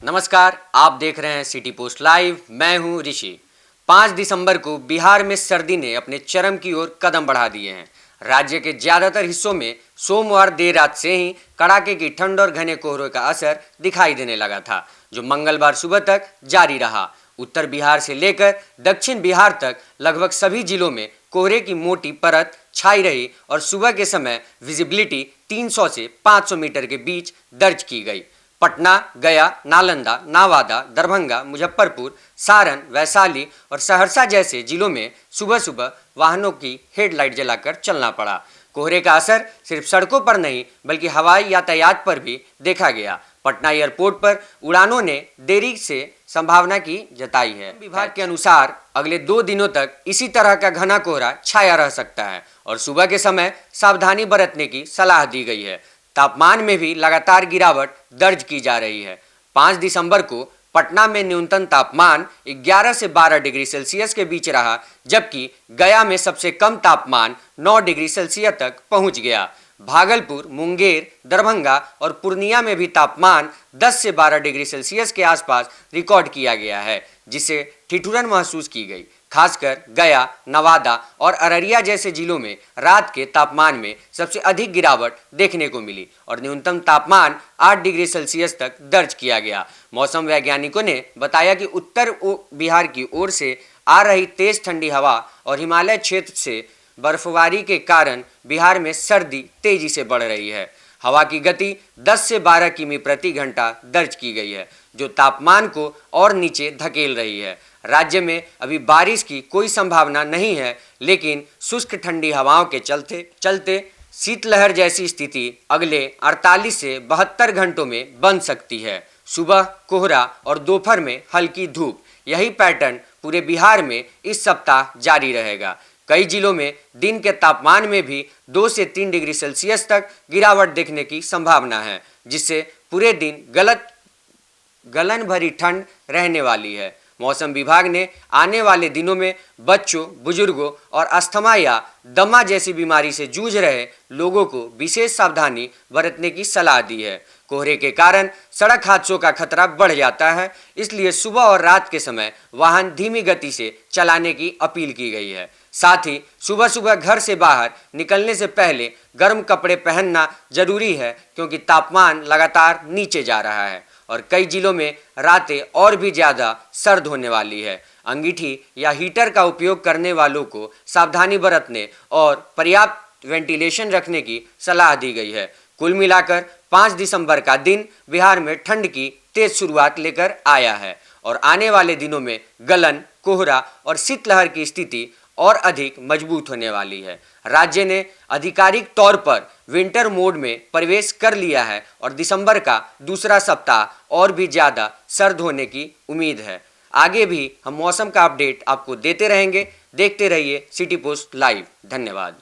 नमस्कार, आप देख रहे हैं सिटी पोस्ट लाइव। मैं हूं ऋषि। 5 दिसंबर को बिहार में सर्दी ने अपने चरम की ओर कदम बढ़ा दिए हैं। राज्य के ज्यादातर हिस्सों में सोमवार देर रात से ही कड़ाके की ठंड और घने कोहरे का असर दिखाई देने लगा था, जो मंगलवार सुबह तक जारी रहा। उत्तर बिहार से लेकर दक्षिण बिहार तक लगभग सभी जिलों में कोहरे की मोटी परत छाई रही और सुबह के समय विजिबिलिटी 300 से 500 मीटर के बीच दर्ज की गई। पटना, गया, नालंदा, नवादा, दरभंगा, मुजफ्फरपुर, सारण, वैशाली और सहरसा जैसे जिलों में सुबह सुबह वाहनों की हेडलाइट जलाकर चलना पड़ा। कोहरे का असर सिर्फ सड़कों पर नहीं बल्कि हवाई यातायात पर भी देखा गया। पटना एयरपोर्ट पर उड़ानों ने देरी से संभावना की जताई है। विभाग के अनुसार अगले 2 दिनों तक इसी तरह का घना कोहरा छाया रह सकता है और सुबह के समय सावधानी बरतने की सलाह दी गई है। तापमान में भी लगातार गिरावट दर्ज की जा रही है। 5 दिसंबर को पटना में न्यूनतम तापमान 11 से 12 डिग्री सेल्सियस के बीच रहा, जबकि गया में सबसे कम तापमान 9 डिग्री सेल्सियस तक पहुंच गया। भागलपुर, मुंगेर, दरभंगा और पूर्णिया में भी तापमान 10 से 12 डिग्री सेल्सियस के आसपास रिकॉर्ड किया गया है, जिससे ठिठुरन महसूस की गई। खासकर गया, नवादा और अररिया जैसे जिलों में रात के तापमान में सबसे अधिक गिरावट देखने को मिली और न्यूनतम तापमान 8 डिग्री सेल्सियस तक दर्ज किया गया। मौसम वैज्ञानिकों ने बताया कि उत्तर बिहार की ओर से आ रही तेज ठंडी हवा और हिमालय क्षेत्र से बर्फबारी के कारण बिहार में सर्दी तेजी से बढ़ रही है। हवा की गति 10 से 12 किमी प्रति घंटा दर्ज की गई है, जो तापमान को और नीचे धकेल रही है। राज्य में अभी बारिश की कोई संभावना नहीं है, लेकिन शुष्क ठंडी हवाओं के चलते शीतलहर जैसी स्थिति अगले 48 से 72 घंटों में बन सकती है। सुबह कोहरा और दोपहर में हल्की धूप, यही पैटर्न पूरे बिहार में इस सप्ताह जारी रहेगा। कई जिलों में दिन के तापमान में भी 2 से 3 डिग्री सेल्सियस तक गिरावट देखने की संभावना है, जिससे पूरे दिन गलन भरी ठंड रहने वाली है। मौसम विभाग ने आने वाले दिनों में बच्चों, बुजुर्गों और अस्थमा या दमा जैसी बीमारी से जूझ रहे लोगों को विशेष सावधानी बरतने की सलाह दी है। कोहरे के कारण सड़क हादसों का खतरा बढ़ जाता है, इसलिए सुबह और रात के समय वाहन धीमी गति से चलाने की अपील की गई है। साथ ही सुबह सुबह घर से बाहर निकलने से पहले गर्म कपड़े पहनना जरूरी है, क्योंकि तापमान लगातार नीचे जा रहा है और कई जिलों में रातें और भी ज़्यादा सर्द होने वाली है। अंगीठी या हीटर का उपयोग करने वालों को सावधानी बरतने और पर्याप्त वेंटिलेशन रखने की सलाह दी गई है। कुल मिलाकर 5 दिसंबर का दिन बिहार में ठंड की तेज शुरुआत लेकर आया है और आने वाले दिनों में गलन, कोहरा और शीतलहर की स्थिति और अधिक मजबूत होने वाली है। राज्य ने आधिकारिक तौर पर विंटर मोड में प्रवेश कर लिया है और दिसंबर का दूसरा सप्ताह और भी ज़्यादा सर्द होने की उम्मीद है। आगे भी हम मौसम का अपडेट आपको देते रहेंगे। देखते रहिए सिटी पोस्ट लाइव। धन्यवाद।